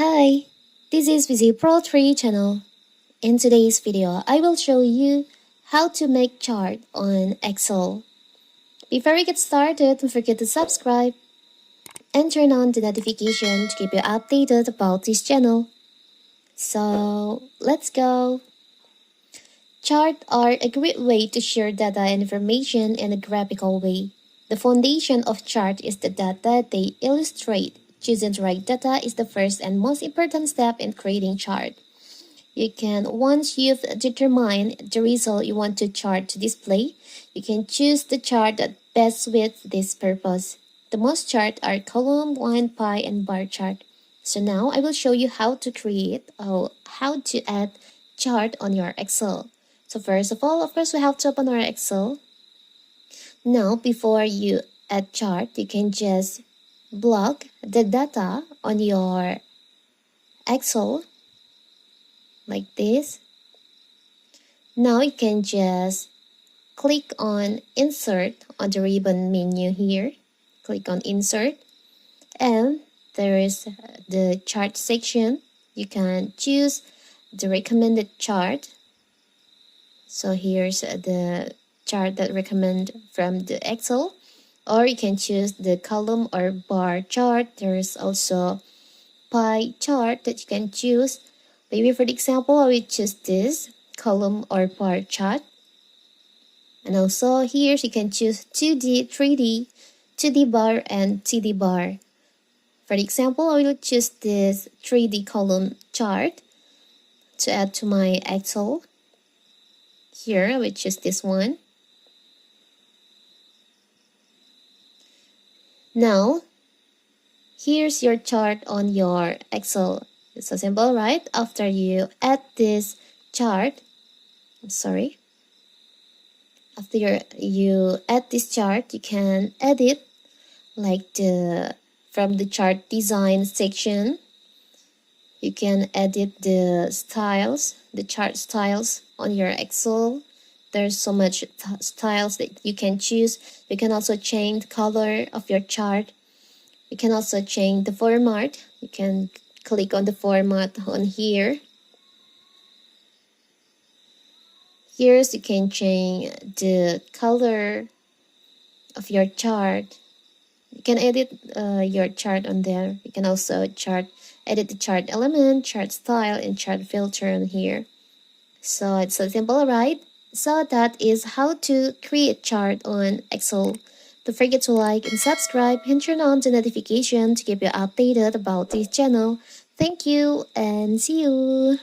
Hi, this is Visi Pro 3 channel. In today's video, I will show you how to make chart on Excel. Before we get started, don't forget to subscribe and turn on the notification to keep you updated about this channel. So, let's go. Charts are a great way to share data and information in a graphical way. The foundation of chart is the data they illustrate. Choosing the right data is the first and most important step in creating chart. Once you've determined the result you want the chart to display, you can choose the chart that best suits this purpose. The most charts are column, line, pie, and bar chart. So now I will show you how to add chart on your Excel. So first of all, of course, we have to open our Excel. Now, before you add chart, you can just block the data on your Excel like this. Now you can just click on Insert on the ribbon menu here. Click on Insert, and there is the chart section. You can choose the recommended chart. So here's the chart that recommend from the Excel, or you can choose the column or bar chart. There's also pie chart that you can choose. Maybe for the example, I will choose this column or bar chart. And also here you can choose 2D, 3D, 2D bar, and 2D bar. For the example, I will choose this 3D column chart to add to my Excel. Here I will choose this one. Now, here's your chart on your Excel. It's so simple, right? After you add this chart, after you add this chart, you can edit from the chart design section. You can edit the chart styles on your Excel. There's so much styles that you can choose. You can also change the color of your chart. You can also change the format. You can click on the format on here. Here you can change the color of your chart. You can edit your chart on there. You can also edit the chart element, chart style, and chart filter on here. So it's so simple, right? So that is how to create chart on Excel. Don't forget to like and subscribe and turn on the notification to keep you updated about this channel. Thank you and see you.